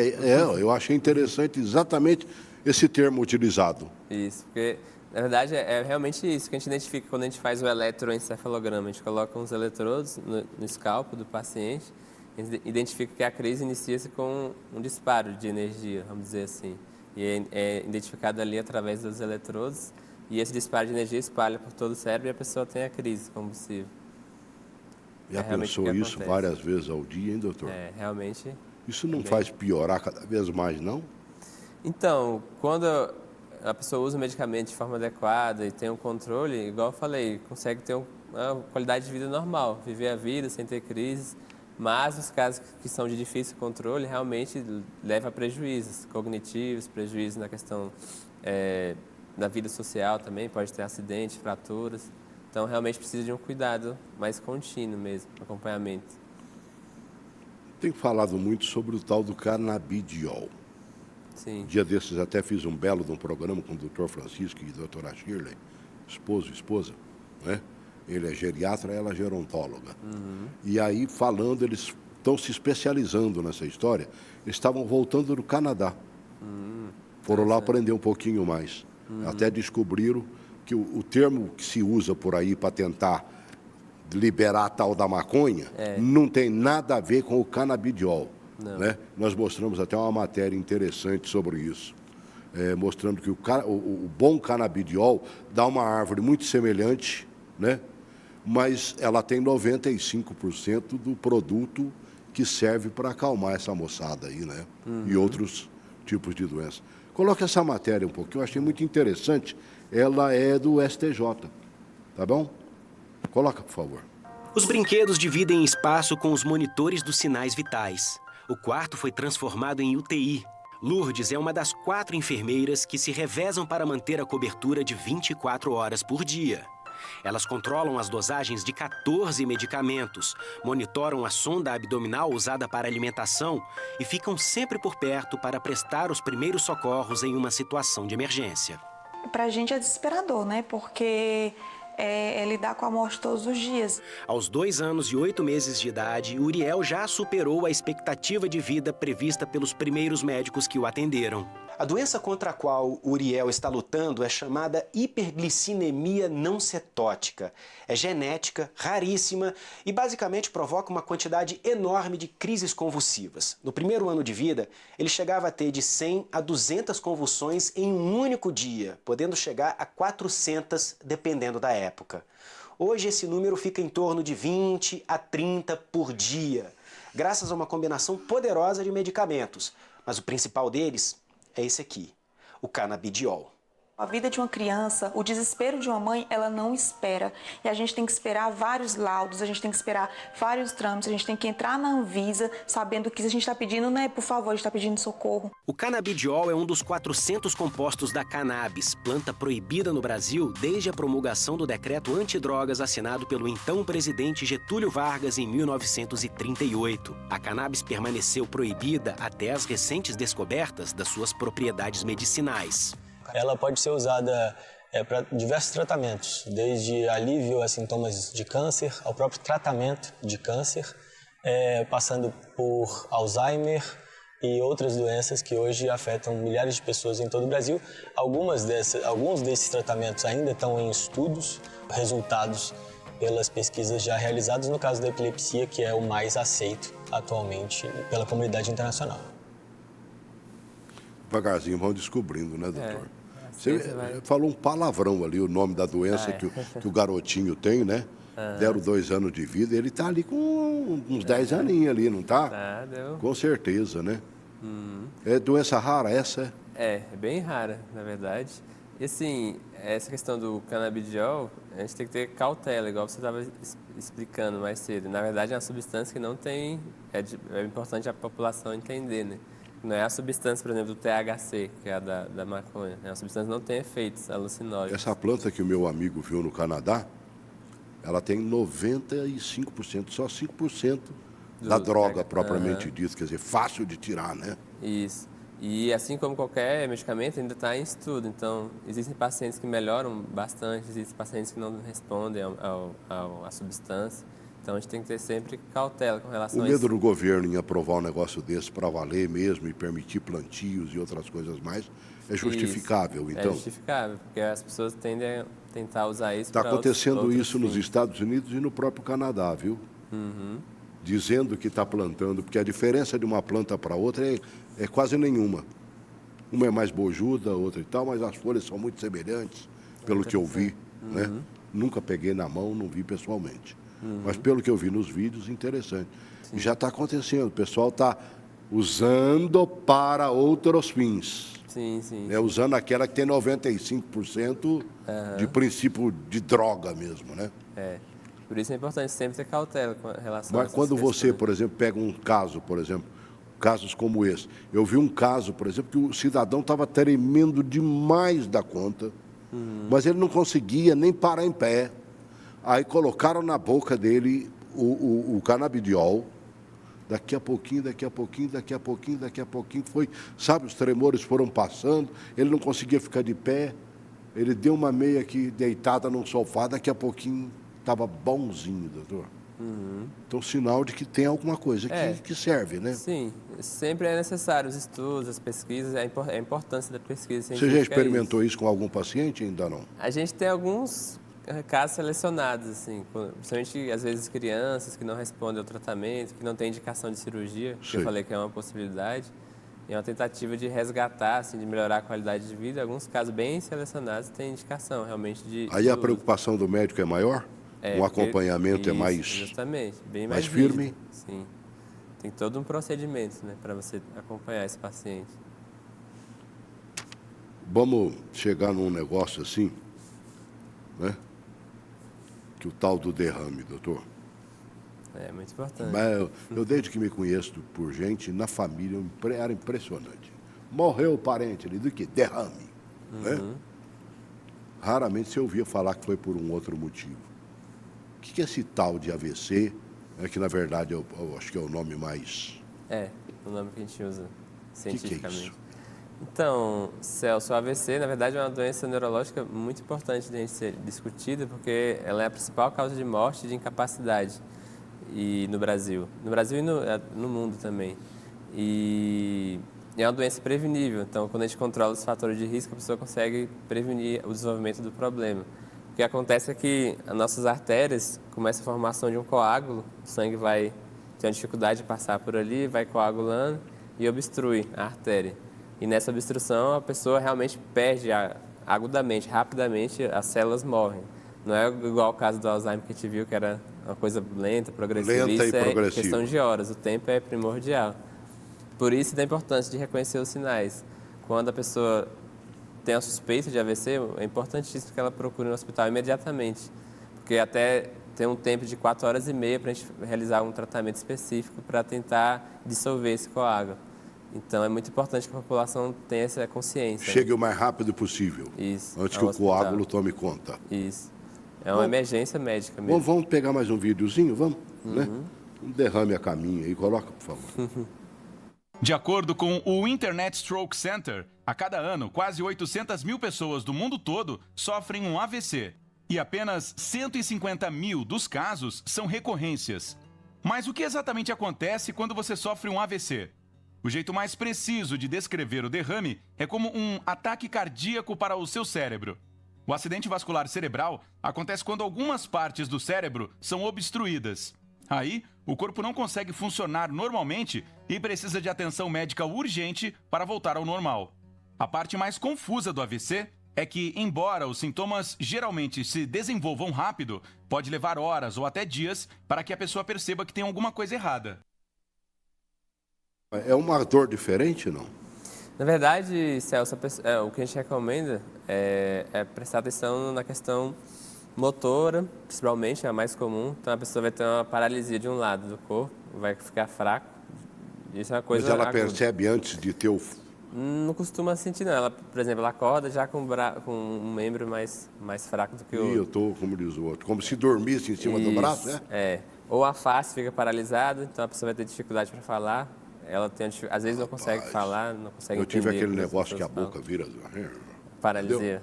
Eu achei interessante exatamente esse termo utilizado. Isso, porque na verdade é realmente isso que a gente identifica quando a gente faz o eletroencefalograma. A gente coloca uns eletrodos no escalpo do paciente, a gente identifica que a crise inicia-se com um disparo de energia, vamos dizer assim. E é identificado ali através dos eletrodos, e esse disparo de energia espalha por todo o cérebro e a pessoa tem a crise convulsiva. Já pensou isso várias vezes ao dia, hein, doutor? Realmente. Isso não faz piorar cada vez mais, não? Então, quando a pessoa usa o medicamento de forma adequada e tem um controle, igual eu falei, consegue ter uma qualidade de vida normal, viver a vida sem ter crises, mas os casos que são de difícil controle realmente leva a prejuízos cognitivos, prejuízos na questão da vida social também, pode ter acidentes, fraturas. Então, realmente precisa de um cuidado mais contínuo mesmo, acompanhamento. Tenho falado muito sobre o tal do canabidiol. Sim. Dia desses até fiz um belo de um programa com o doutor Francisco e a doutora Shirley, esposo e esposa, né? Ele é geriatra, ela é gerontóloga. E aí, falando, eles estão se especializando nessa história, eles estavam voltando do Canadá. Foram lá aprender um pouquinho mais. Até descobriram que o termo que se usa por aí para tentar liberar a tal da maconha não tem nada a ver com o canabidiol. Né? Nós mostramos até uma matéria interessante sobre isso, mostrando que o bom canabidiol dá uma árvore muito semelhante, né? Mas ela tem 95% do produto que serve para acalmar essa moçada aí, né? E outros tipos de doença. Coloque essa matéria um pouquinho, eu achei muito interessante. Ela é do STJ, tá bom? Coloca, por favor. Os brinquedos dividem espaço com os monitores dos sinais vitais. O quarto foi transformado em UTI. Lourdes é uma das 4 enfermeiras que se revezam para manter a cobertura de 24 horas por dia. Elas controlam as dosagens de 14 medicamentos, monitoram a sonda abdominal usada para alimentação e ficam sempre por perto para prestar os primeiros socorros em uma situação de emergência. Para a gente é desesperador, né? Porque é lidar com a morte todos os dias. Aos 2 anos e 8 meses de idade, Uriel já superou a expectativa de vida prevista pelos primeiros médicos que o atenderam. A doença contra a qual Uriel está lutando é chamada hiperglicidemia não cetótica. É genética, raríssima e basicamente provoca uma quantidade enorme de crises convulsivas. No primeiro ano de vida, ele chegava a ter de 100 a 200 convulsões em um único dia, podendo chegar a 400 dependendo da época. Hoje esse número fica em torno de 20 a 30 por dia, graças a uma combinação poderosa de medicamentos, mas o principal deles é esse aqui, o canabidiol. A vida de uma criança, o desespero de uma mãe, ela não espera. E a gente tem que esperar vários laudos, a gente tem que esperar vários trâmites, a gente tem que entrar na Anvisa sabendo que a gente está pedindo, não é por favor, a gente está pedindo socorro. O canabidiol é um dos 400 compostos da cannabis, planta proibida no Brasil desde a promulgação do decreto antidrogas assinado pelo então presidente Getúlio Vargas em 1938. A cannabis permaneceu proibida até as recentes descobertas das suas propriedades medicinais. Ela pode ser usada para diversos tratamentos, desde alívio a sintomas de câncer, ao próprio tratamento de câncer, passando por Alzheimer e outras doenças que hoje afetam milhares de pessoas em todo o Brasil. Alguns desses tratamentos ainda estão em estudos, resultados pelas pesquisas já realizadas, no caso da epilepsia, que é o mais aceito atualmente pela comunidade internacional. Devagarzinho vão descobrindo, né, doutor? Você falou um palavrão ali, o nome da doença que o garotinho tem, né? Deram 2 anos de vida, ele tá ali com uns 10 aninhos ali, não tá? Tá, deu. Com certeza, né? É doença rara essa? É bem rara, na verdade. E assim, essa questão do canabidiol, a gente tem que ter cautela, igual você estava explicando mais cedo. Na verdade, é uma substância que não tem... É importante a população entender, né? Não é a substância, por exemplo, do THC, que é a da maconha. É uma substância que não tem efeitos alucinógenos. Essa planta que o meu amigo viu no Canadá, ela tem 95%, só 5% da droga propriamente dita, quer dizer, fácil de tirar, né? Isso. E assim como qualquer medicamento, ainda está em estudo. Então, existem pacientes que melhoram bastante, existem pacientes que não respondem à substância. Então, a gente tem que ter sempre cautela com relação a isso. O medo do governo em aprovar um negócio desse para valer mesmo e permitir plantios e outras coisas mais é justificável, isso. então? É justificável, porque as pessoas tendem a tentar usar isso para outros fins. Está acontecendo isso nos fins. Estados Unidos e no próprio Canadá, viu? Dizendo que está plantando, porque a diferença de uma planta para outra é quase nenhuma. Uma é mais bojuda, outra e tal, mas as folhas são muito semelhantes, pelo que eu vi, né? Nunca peguei na mão, não vi pessoalmente. Mas pelo que eu vi nos vídeos, interessante. E já está acontecendo, o pessoal está usando para outros fins. Sim, sim. Usando aquela que tem 95% de princípio de droga mesmo, né? Por isso é importante sempre ter cautela com relação a Mas quando você, por exemplo, pega um caso, por exemplo, casos como esse. Eu vi um caso, por exemplo, que o cidadão estava tremendo demais da conta, mas ele não conseguia nem parar em pé. Aí colocaram na boca dele o canabidiol. Daqui a pouquinho, foi... Sabe, os tremores foram passando, ele não conseguia ficar de pé. Ele deu uma meia aqui deitada num sofá, daqui a pouquinho estava bonzinho, doutor. Então, sinal de que tem alguma coisa que serve, né? Sim, sempre é necessário os estudos, as pesquisas, a importância da pesquisa científica. Você já experimentou isso com algum paciente? Ainda não? A gente tem alguns casos selecionados, assim, principalmente, às vezes, crianças que não respondem ao tratamento, que não têm indicação de cirurgia, que eu falei que é uma possibilidade. É uma tentativa de resgatar, assim, de melhorar a qualidade de vida. Alguns casos bem selecionados têm indicação, realmente, de... Aí a preocupação do médico é maior? O acompanhamento é mais... Justamente, bem mais firme? Rígido. Sim. Tem todo um procedimento, né, para você acompanhar esse paciente. Vamos chegar num negócio assim, né? Que o tal do derrame, doutor. É muito importante. Mas eu desde que me conheço por gente, na família, era impressionante. Morreu o parente ali, do que? Derrame. Né? Raramente se ouvia falar que foi por um outro motivo. O que é esse tal de AVC? É que, na verdade, eu acho que é o nome mais... o nome que a gente usa cientificamente. Que é isso? Então, Celso, o AVC, na verdade, é uma doença neurológica muito importante de a gente ser discutida, porque ela é a principal causa de morte e de incapacidade no Brasil. No Brasil e no mundo também. E é uma doença prevenível, então, quando a gente controla os fatores de risco, a pessoa consegue prevenir o desenvolvimento do problema. O que acontece é que as nossas artérias começam a formação de um coágulo, o sangue vai ter uma dificuldade de passar por ali, vai coagulando e obstrui a artéria. E nessa obstrução, a pessoa realmente perde agudamente, rapidamente, as células morrem. Não é igual o caso do Alzheimer que a gente viu, que era uma coisa lenta, progressiva. Lenta e progressiva. É questão de horas, o tempo é primordial. Por isso, da importância de reconhecer os sinais. Quando a pessoa tem a suspeita de AVC, é importantíssimo que ela procure um hospital imediatamente, porque até tem um tempo de 4 horas e meia para a gente realizar um tratamento específico para tentar dissolver esse coágulo. Então, é muito importante que a população tenha essa consciência. Chegue o mais rápido possível. Isso. Antes que o coágulo tome conta. Isso. É uma emergência médica mesmo. Vamos pegar mais um videozinho, vamos? Né? Um derrame a caminho aí, coloca, por favor. De acordo com o Internet Stroke Center, a cada ano, quase 800 mil pessoas do mundo todo sofrem um AVC. E apenas 150 mil dos casos são recorrências. Mas o que exatamente acontece quando você sofre um AVC? O jeito mais preciso de descrever o derrame é como um ataque cardíaco para o seu cérebro. O acidente vascular cerebral acontece quando algumas partes do cérebro são obstruídas. Aí, o corpo não consegue funcionar normalmente e precisa de atenção médica urgente para voltar ao normal. A parte mais confusa do AVC é que, embora os sintomas geralmente se desenvolvam rápido, pode levar horas ou até dias para que a pessoa perceba que tem alguma coisa errada. É uma dor diferente, não? Na verdade, Celso, o que a gente recomenda é prestar atenção na questão motora, principalmente, é a mais comum. Então, a pessoa vai ter uma paralisia de um lado do corpo, vai ficar fraco. Isso é uma coisa. Mas ela aguda. percebe antes de ter o... Não costuma sentir, não. Ela, por exemplo, ela acorda já com um membro mais fraco do que o outro. Eu estou, como diz o outro, como se dormisse em cima do braço, né? É. Ou a face fica paralisada, então a pessoa vai ter dificuldade para falar. Ela tem, às vezes não consegue falar, não consegue entender. Eu tive aquele negócio que a boca vira... Paralisia.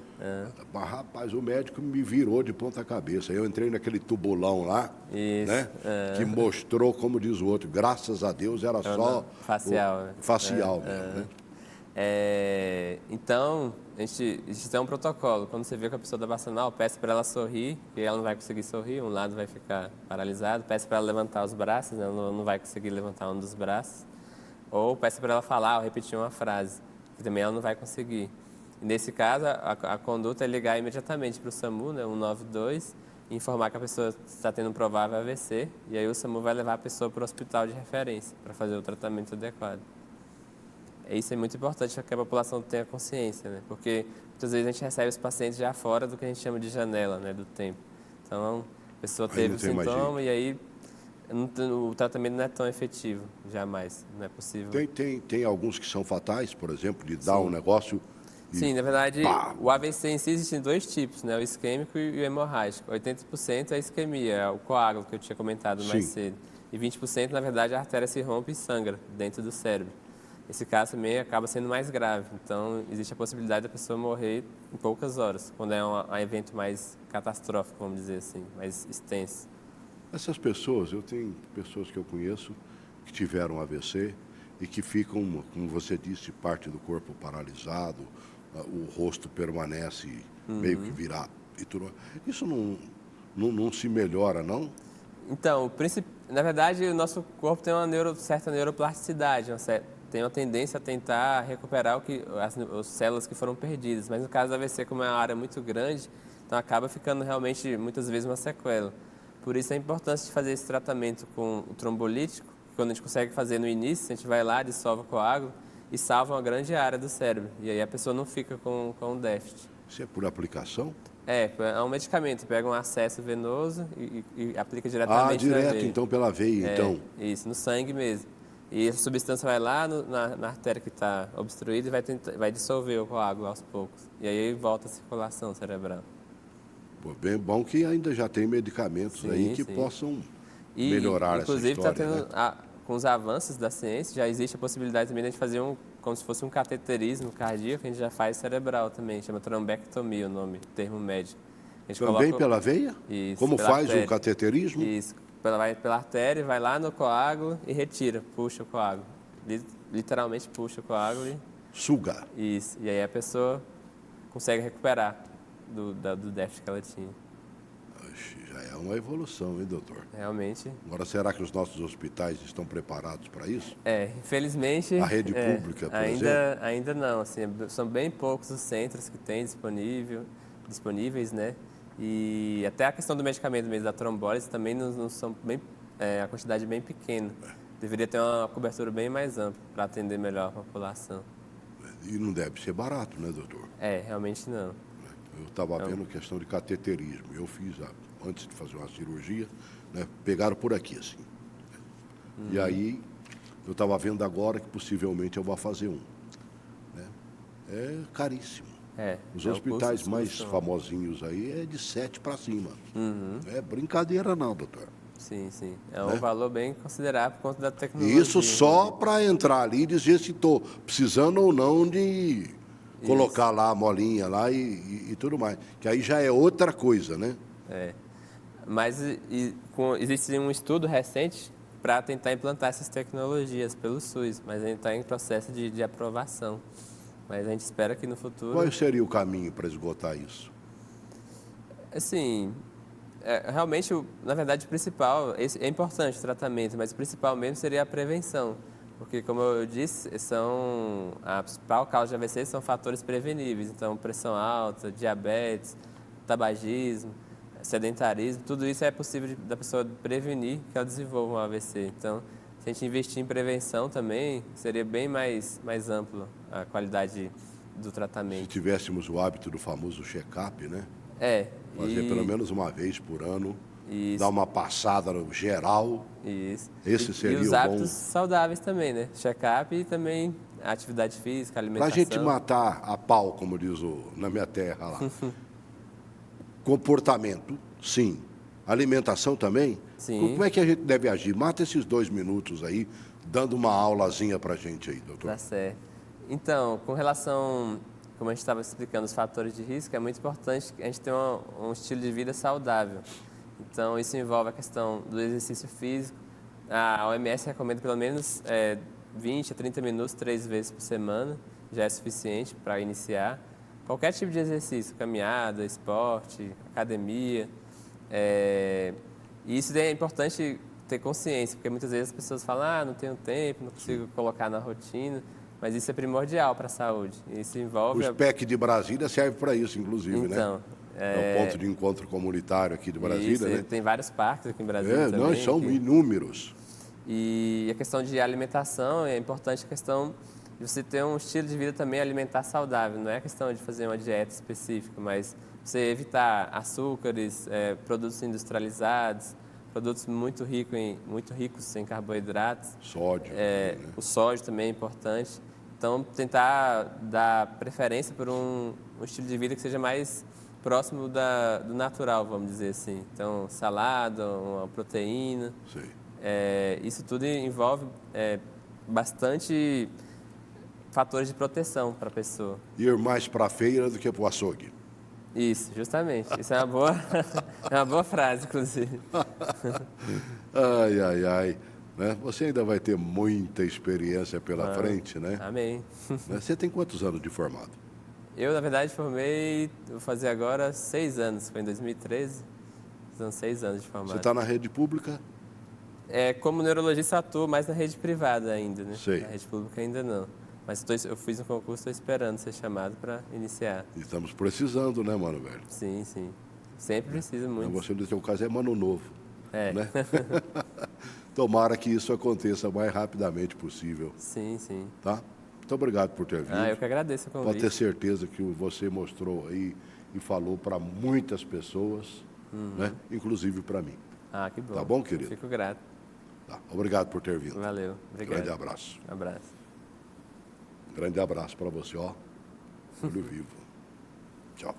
Mas, rapaz, o médico me virou de ponta cabeça. Eu entrei naquele tubulão lá, né? Que mostrou, como diz o outro, graças a Deus era só... Facial. Né? Facial mesmo, né? Então, a gente tem um protocolo. Quando você vê que a pessoa está passando mal, peça para ela sorrir, que ela não vai conseguir sorrir, um lado vai ficar paralisado. Peça para ela levantar os braços, né? Ela não vai conseguir levantar um dos braços. Ou peça para ela falar ou repetir uma frase, que também ela não vai conseguir. E nesse caso, a conduta é ligar imediatamente para o SAMU, né, 192, e informar que a pessoa está tendo um provável AVC, e aí o SAMU vai levar a pessoa para o hospital de referência para fazer o tratamento adequado. Isso é muito importante para que a população tenha consciência, né, porque muitas vezes a gente recebe os pacientes já fora do que a gente chama de janela, né, do tempo. Então, a pessoa teve o sintoma e aí o tratamento não é tão efetivo, jamais, não é possível. Tem alguns que são fatais, por exemplo, de dar um negócio... Sim, na verdade, o AVC em si existem 2 tipos, né? O isquêmico e o hemorrágico. 80% é a isquemia, é o coágulo que eu tinha comentado mais cedo. E 20%, na verdade, a artéria se rompe e sangra dentro do cérebro. Esse caso também acaba sendo mais grave. Então, existe a possibilidade da pessoa morrer em poucas horas, quando é um evento mais catastrófico, vamos dizer assim, mais extenso. Essas pessoas, eu tenho pessoas que eu conheço que tiveram AVC e que ficam, como você disse, parte do corpo paralisado, o rosto permanece meio que virado e tudo. Isso não se melhora, não? Então, na verdade, o nosso corpo tem uma certa neuroplasticidade, tem uma tendência a tentar recuperar as células que foram perdidas. Mas no caso do AVC, como é uma área muito grande, então acaba ficando realmente, muitas vezes, uma sequela. Por isso a importância de fazer esse tratamento com o trombolítico, quando a gente consegue fazer no início, a gente vai lá, dissolve o coágulo e salva uma grande área do cérebro. E aí a pessoa não fica com um déficit. Isso é por aplicação? É um medicamento. Pega um acesso venoso e aplica diretamente na veia. Direto, então, pela veia, então. Isso, no sangue mesmo. E essa substância vai lá na artéria que está obstruída e vai dissolver o coágulo aos poucos. E aí volta a circulação cerebral. Pô, bem bom que ainda já tem medicamentos aí que possam melhorar essa história. Inclusive, está tendo... Com os avanços da ciência, já existe a possibilidade também de a gente fazer como se fosse um cateterismo cardíaco, que a gente já faz cerebral também, chama trombectomia o nome, termo médico. Também pela veia? Isso, como faz artéria. o cateterismo? Isso, vai pela artéria, vai lá no coágulo e retira, puxa o coágulo. Literalmente puxa o coágulo e... Suga. Isso, e aí a pessoa consegue recuperar do déficit que ela tinha. Já é uma evolução, hein, doutor? Realmente. Agora, será que os nossos hospitais estão preparados para isso? Infelizmente... A rede pública, por exemplo? Ainda não. Assim, são bem poucos os centros que têm disponíveis, né? E até a questão do medicamento mesmo, da trombólise, também não são a quantidade é bem pequena. Deveria ter uma cobertura bem mais ampla para atender melhor a população. E não deve ser barato, né, doutor? Realmente não. Eu estava vendo questão de cateterismo. Eu fiz, antes de fazer uma cirurgia, né, pegaram por aqui, assim. E aí, eu estava vendo agora que possivelmente eu vou fazer um. Né? É caríssimo. Os hospitais mais famosinhos aí é de 7 para cima. Não é brincadeira não, doutor. Sim, sim. É um valor bem considerável por conta da tecnologia. Isso só para entrar ali e dizer se estou precisando ou não de colocar lá a molinha lá e tudo mais. Que aí já é outra coisa, né? Mas existe um estudo recente para tentar implantar essas tecnologias pelo SUS, mas a gente está em processo de aprovação. Mas a gente espera que no futuro... Qual seria o caminho para esgotar isso? Assim, realmente, na verdade, o principal, é importante o tratamento, mas o principal mesmo seria a prevenção. Porque, como eu disse, a principal causa de AVC são fatores preveníveis. Então, pressão alta, diabetes, tabagismo, sedentarismo, tudo isso é possível da pessoa prevenir que ela desenvolva um AVC. Então, se a gente investir em prevenção também, seria bem mais amplo a qualidade do tratamento. Se tivéssemos o hábito do famoso check-up, né? Fazer pelo menos uma vez por ano, dar uma passada no geral. Isso. Esse seria o bom. E os hábitos saudáveis também, né? Check-up e também a atividade física, alimentação. Pra gente matar a pau, como diz na minha terra lá. Comportamento, sim. Alimentação também? Sim. Como é que a gente deve agir? Mata esses 2 minutos aí, dando uma aulazinha pra gente aí, doutor. Tá certo. Então, com relação, como a gente estava explicando, os fatores de risco, é muito importante que a gente tenha um estilo de vida saudável. Então, isso envolve a questão do exercício físico. A OMS recomenda pelo menos 20 a 30 minutos, 3 vezes por semana, já é suficiente para iniciar. Qualquer tipo de exercício, caminhada, esporte, academia. E isso é importante ter consciência, porque muitas vezes as pessoas falam, não tenho tempo, não consigo colocar na rotina, mas isso é primordial para a saúde. Isso envolve... O SPEC de Brasília serve para isso, inclusive, então, né? É o ponto de encontro comunitário aqui de Brasília, isso, né? Tem vários parques aqui em Brasília também. Nós são inúmeros. E a questão de alimentação, é importante a questão de você ter um estilo de vida também alimentar saudável. Não é questão de fazer uma dieta específica, mas você evitar açúcares, produtos industrializados, produtos muito ricos em carboidratos. Sódio. O sódio também é importante. Então, tentar dar preferência por um estilo de vida que seja mais próximo do natural, vamos dizer assim. Então, salada, uma proteína. Sim. Isso tudo envolve bastante fatores de proteção para a pessoa. Ir mais para a feira do que para o açougue. Isso, justamente. Isso é uma boa frase, inclusive. Ai. Né? Você ainda vai ter muita experiência pela frente, né? Amém. Você tem quantos anos de formado? Eu, na verdade, vou fazer agora 6 anos. Foi em 2013. São 6 anos de formado. Você está na rede pública? Como neurologista, atuo mais na rede privada ainda, né? Sei. Na rede pública ainda não. Mas eu fiz um concurso, estou esperando ser chamado para iniciar. E estamos precisando, né, mano, velho? Sim. Sempre precisa muito. Você, no seu caso, é mano novo. Né? Tomara que isso aconteça o mais rapidamente possível. Sim. Tá? Muito obrigado por ter vindo. Eu que agradeço o convite. Pode ter certeza que você mostrou aí e falou para muitas pessoas, né? Inclusive para mim. Que bom. Tá bom, querido? Fico grato. Tá. Obrigado por ter vindo. Valeu. Obrigado. Grande abraço. Abraço. Grande abraço para você, ó. Olho vivo. Tchau.